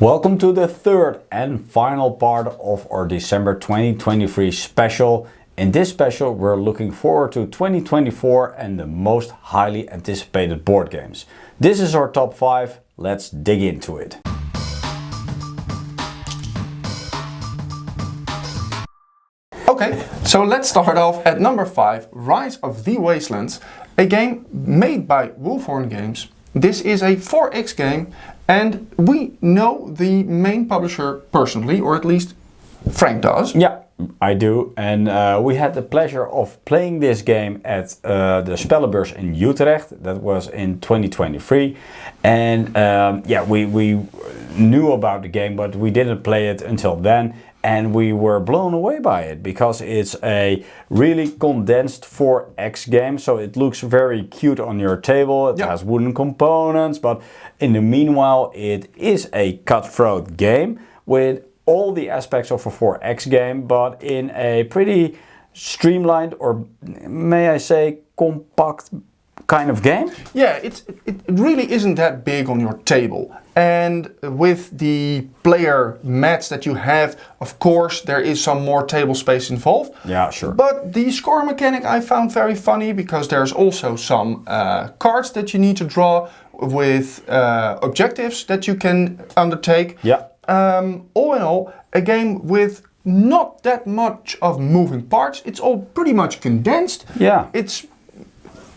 Welcome to the third and final part of our December 2023 special. In this special, we're looking forward to 2024 and the most highly anticipated board games. This is our top 5. Let's dig into it. Okay, so let's start off at number 5, Rise of the Wastelands, a game made by Wolfhorn Games. This is a 4X game, and we know the main publisher personally, or at least Frank does. Yeah, I do, and we had the pleasure of playing this game at the Spellenbeurs in Utrecht. That was in 2023, and we knew about the game, but we didn't play it until then. And we were blown away by it because it's a really condensed 4X game. So it looks very cute on your table. It has wooden components, but in the meanwhile, it is a cutthroat game with all the aspects of a 4X game, but in a pretty streamlined, or may I say, compact kind of game. Yeah, it really isn't that big on your table. And with the player mats that you have, of course, there is some more table space involved. Yeah, sure. But the score mechanic I found very funny because there's also some cards that you need to draw with objectives that you can undertake. Yeah. All in all, a game with not that much of moving parts. It's all pretty much condensed. Yeah.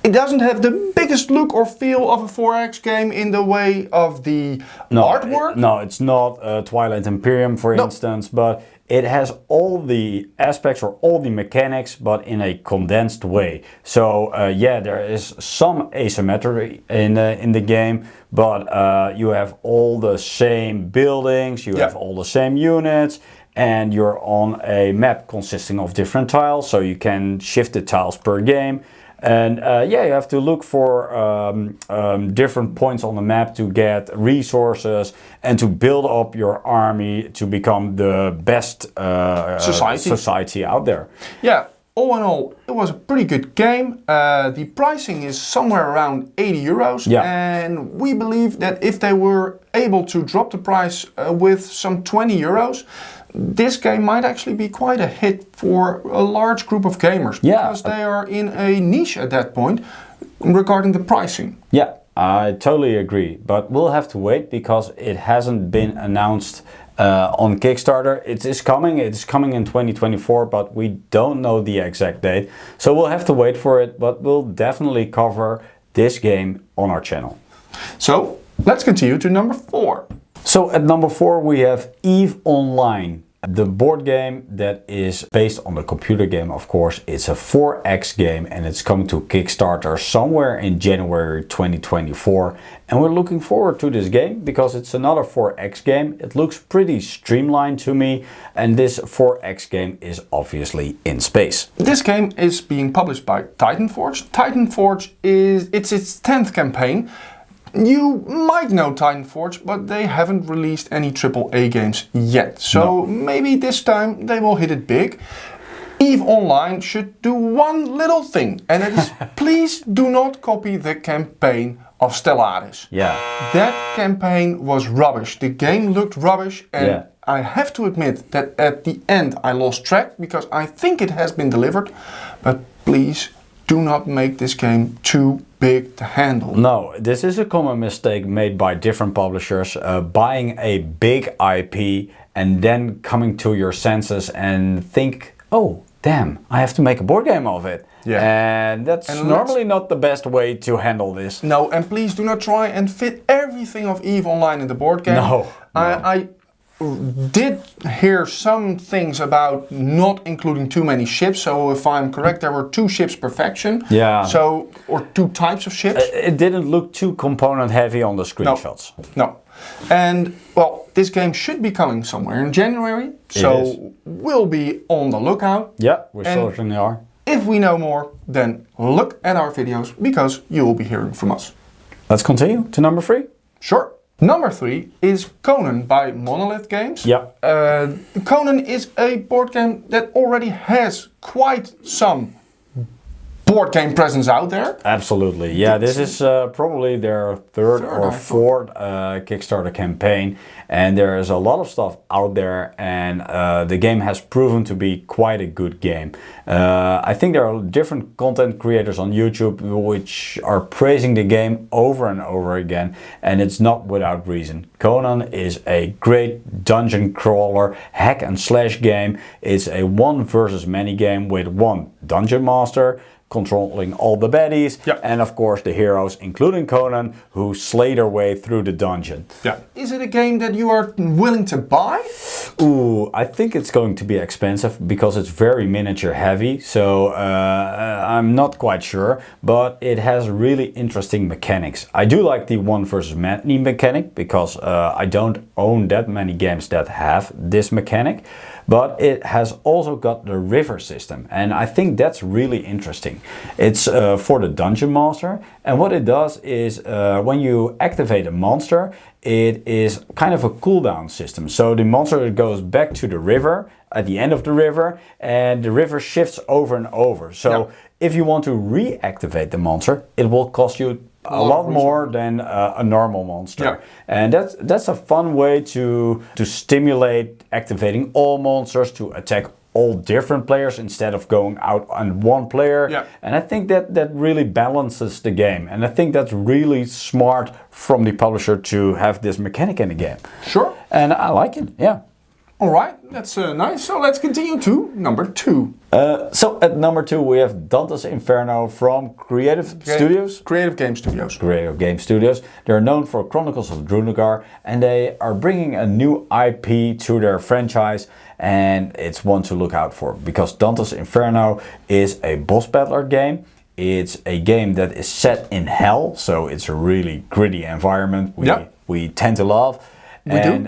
It doesn't have the biggest look or feel of a 4X game in the way of the artwork. No, it's not Twilight Imperium, for instance, but it has all the aspects or all the mechanics, but in a condensed way. So there is some asymmetry in the game, but you have all the same buildings, you have all the same units, and you're on a map consisting of different tiles, so you can shift the tiles per game. And you have to look for different points on the map to get resources and to build up your army to become the best society out there. Yeah, all in all, it was a pretty good game. The pricing is somewhere around 80 euros. Yeah. And we believe that if they were able to drop the price with some 20 euros, this game might actually be quite a hit for a large group of gamers. Yeah. Because they are in a niche at that point regarding the pricing. Yeah, I totally agree. But we'll have to wait because it hasn't been announced on Kickstarter. It is coming. It's coming in 2024, but we don't know the exact date. So we'll have to wait for it, but we'll definitely cover this game on our channel. So let's continue to number 4. So at number 4 we have EVE Online, the board game that is based on the computer game, of course. It's a 4X game and it's coming to Kickstarter somewhere in January 2024. And we're looking forward to this game because it's another 4X game. It looks pretty streamlined to me, and this 4X game is obviously in space. This game is being published by Titan Forge. Titan Forge it's its 10th campaign. You might know Titan Forge, but they haven't released any AAA games yet. So maybe this time they will hit it big. EVE Online should do one little thing, and it is please do not copy the campaign of Stellaris. Yeah. That campaign was rubbish. The game looked rubbish, and I have to admit that at the end I lost track because I think it has been delivered, but please do not make this game too big to handle. No, this is a common mistake made by different publishers, buying a big IP and then coming to your senses and think, oh, damn, I have to make a board game of it. Yeah. And that's normally not the best way to handle this. No, and please do not try and fit everything of EVE Online in the board game. No. I did hear some things about not including too many ships. So if I'm correct, there were 2 ships per faction. Yeah. So, or 2 types of ships. It didn't look too component heavy on the screenshots. No. And well, this game should be coming somewhere in January. So we'll be on the lookout. Yeah, we certainly are. If we know more, then look at our videos because you will be hearing from us. Let's continue to number 3. Sure. Number 3 is Conan by Monolith Games. Yeah. Conan is a board game that already has quite some board game presence out there. Absolutely, yeah. This is probably their third or fourth Kickstarter campaign, and there is a lot of stuff out there, and the game has proven to be quite a good game. I think there are different content creators on YouTube which are praising the game over and over again, and it's not without reason. Conan is a great dungeon crawler, hack and slash game. It's a one versus many game with one dungeon master controlling all the baddies, and of course the heroes, including Conan, who slay their way through the dungeon. Yeah. Is it a game that you are willing to buy? Ooh, I think it's going to be expensive because it's very miniature heavy, so I'm not quite sure, but it has really interesting mechanics. I do like the one versus many mechanic because I don't own that many games that have this mechanic. But it has also got the river system, and I think that's really interesting. It's for the dungeon master, and what it does is when you activate a monster, it is kind of a cooldown system. So the monster goes back to the river at the end of the river, and the river shifts over and over. So if you want to reactivate the monster, it will cost you a lot more than a normal monster, and that's a fun way to stimulate activating all monsters to attack all different players instead of going out on one player. And I think that really balances the game, and I think that's really smart from the publisher to have this mechanic in the game. Sure. And I like it. Yeah. All right, that's nice. So let's continue to number 2. So at number 2 we have Dante's Inferno from Creative Studios. Creative Game Studios. Creative Game Studios. They're known for Chronicles of Drunagar, and they are bringing a new IP to their franchise, and it's one to look out for because Dante's Inferno is a boss battler game. It's a game that is set in hell, so it's a really gritty environment we tend to love. It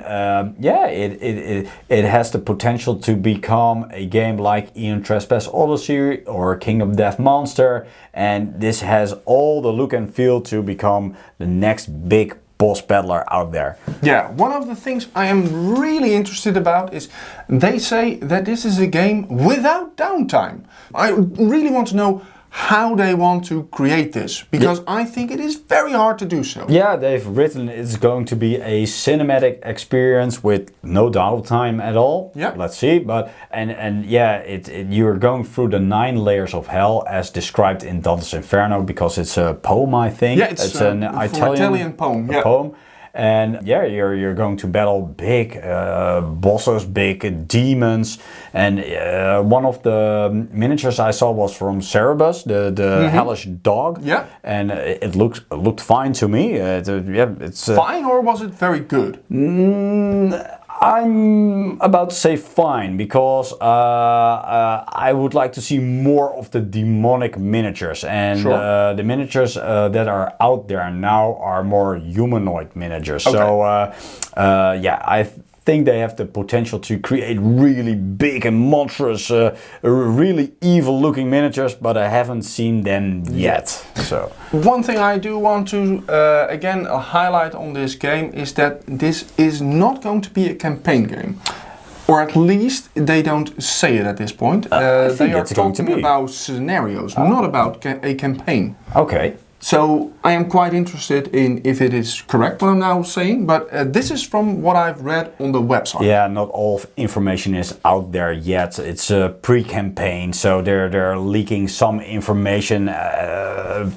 has the potential to become a game like Eon Trespass Odyssey or Kingdom Death Monster, and this has all the look and feel to become the next big boss battler out there. Yeah, one of the things I am really interested about is they say that this is a game without downtime. I really want to know how they want to create this, because I think it is very hard to do so. Yeah, they've written it's going to be a cinematic experience with no downtime at all. Yeah. Let's see, but you're going through the 9 layers of hell as described in Dante's Inferno, because it's a poem, I think. Yeah, it's an Italian poem. Poem. And you're going to battle big bosses, big demons, and one of the miniatures I saw was from Cerebus, the hellish dog. Yeah, and it looked fine to me. It's fine, or was it very good? I'm about to say fine, because I would like to see more of the demonic miniatures, and the miniatures that are out there now are more humanoid miniatures. Okay. So I think they have the potential to create really big and monstrous, really evil looking miniatures, but I haven't seen them yet. So one thing I do want to again highlight on this game is that this is not going to be a campaign game. Or at least they don't say it at this point. They are talking about scenarios, not about a campaign. Okay. So I am quite interested in if it is correct what I'm now saying, but this is from what I've read on the website. Yeah, not all information is out there yet. It's a pre-campaign, so they're leaking some information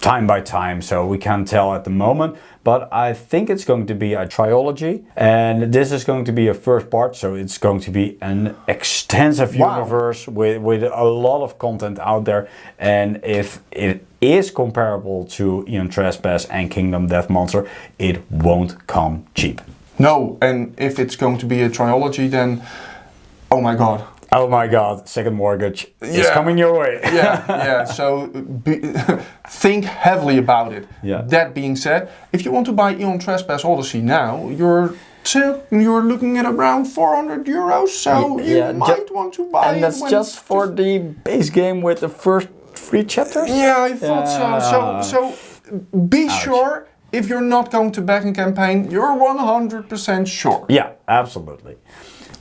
time by time, so we can't tell at the moment. But I think it's going to be a trilogy, and this is going to be a first part, so it's going to be an extensive universe with a lot of content out there. And if it is comparable to Eon Trespass and Kingdom Death Monster, it won't come cheap. No, and if it's going to be a trilogy, then oh my god. Oh my god, Second Mortgage is coming your way. So think heavily about it. Yeah. That being said, if you want to buy Eon Trespass Odyssey now, you're looking at around €400, so you might want to buy it. And that's just for the base game with the first 3 chapters? Yeah, I thought so. So be sure, if you're not going to back in campaign, you're 100% sure. Yeah, absolutely.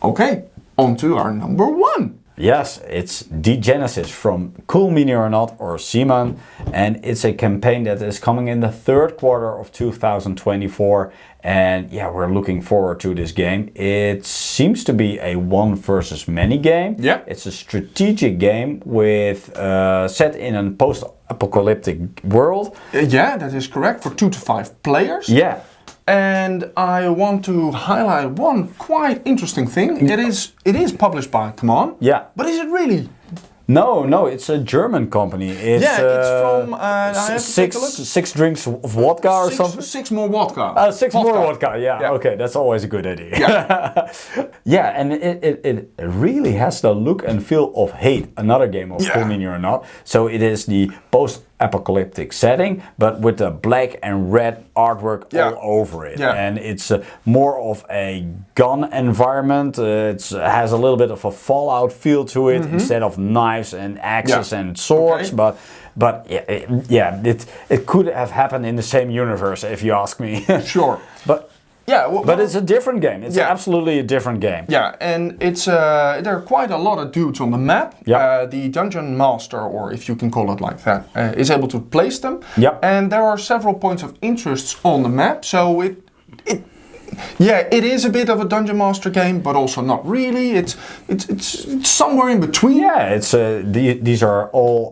Okay. On to our number 1. Yes, it's Degenesis from Cool Mini or Not, or Simon, and it's a campaign that is coming in the third quarter of 2024. And yeah, we're looking forward to this game. It seems to be a one versus many game. Yeah. It's a strategic game with set in a post-apocalyptic world. Yeah, that is correct, for 2 to 5 players. Yeah. And I want to highlight one quite interesting thing. It is published by Conan. Yeah. But is it really? No, it's a German company. It's from I have to take a look. six drinks of vodka or something. 6 more vodka. Six more vodka. Yeah. Okay, that's always a good idea. Yeah. Yeah, and it really has the look and feel of Hate, another game of Cool Mini or Not. So it is the post-apocalyptic setting, but with the black and red artwork all over it. Yeah. And it's more of a gun environment. It has a little bit of a Fallout feel to it instead of knives and axes and swords. Okay. But it could have happened in the same universe, if you ask me. Sure. But but it's a different game. It's absolutely a different game. Yeah, and it's there are quite a lot of dudes on the map. Yeah. The dungeon master, or if you can call it like that, is able to place them. Yeah. And there are several points of interest on the map, so it is a bit of a dungeon master game, but also not really. It's somewhere in between. Yeah, it's these are all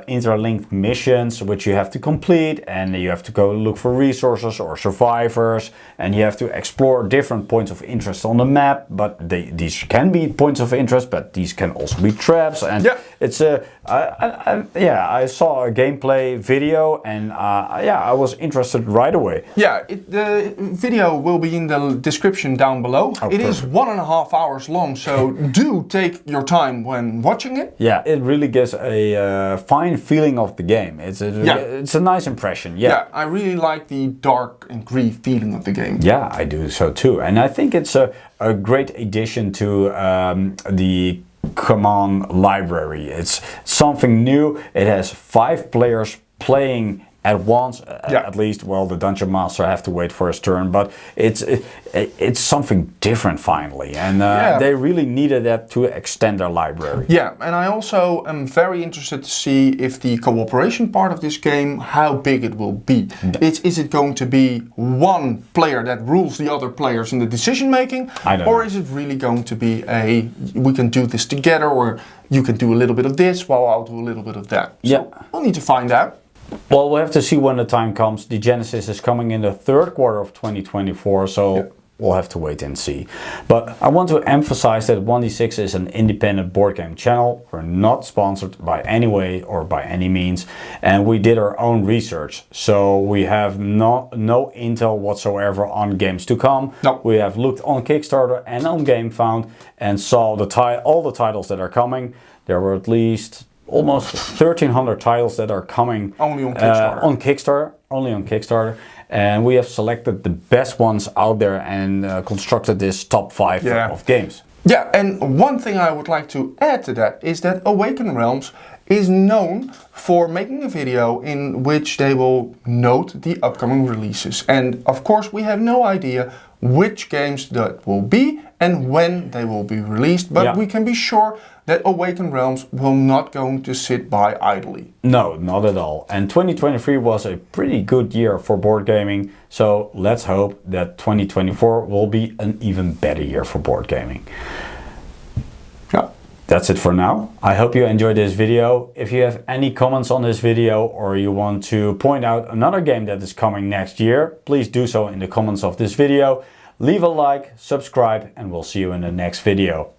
interlinked missions which you have to complete, and you have to go look for resources or survivors, and you have to explore different points of interest on the map. But these can be points of interest, but these can also be traps. And it's I saw a gameplay video, and I was interested right away. Yeah, the video will be in the description down below. It is 1.5 hours long, so do take your time when watching it. Yeah, it really gives a fine feeling of the game. It's a nice impression. Yeah, I really like the dark and gritty feeling of the game. Yeah, I do so too, and I think it's a great addition to the Command library. It's something new. It has 5 players playing at once, at least. Well, the dungeon master have to wait for his turn, but it's something different finally, and they really needed that to extend their library. Yeah, and I also am very interested to see if the cooperation part of this game, how big it will be. Is it going to be one player that rules the other players in the decision making, or is it really going to be we can do this together, or you can do a little bit of this while I'll do a little bit of that? So we'll need to find out. Well, we'll have to see when the time comes. Degenesis is coming in the third quarter of 2024, so we'll have to wait and see. But I want to emphasize that 1D6 is an independent board game channel. We're not sponsored by any way or by any means, and we did our own research. So we have no intel whatsoever on games to come. No. We have looked on Kickstarter and on GameFound and saw all the titles that are coming. There were at least almost 1,300 titles that are coming only on Kickstarter. Only on Kickstarter, and we have selected the best ones out there and constructed this top 5 of games. Yeah, and one thing I would like to add to that is that Awaken Realms is known for making a video in which they will note the upcoming releases. And of course, we have no idea which games that will be and when they will be released, but we can be sure that Awaken Realms will not going to sit by idly. No, not at all. And 2023 was a pretty good year for board gaming, so let's hope that 2024 will be an even better year for board gaming. Yeah. That's it for now. I hope you enjoyed this video. If you have any comments on this video, or you want to point out another game that is coming next year, please do so in the comments of this video. Leave a like, subscribe, and we'll see you in the next video.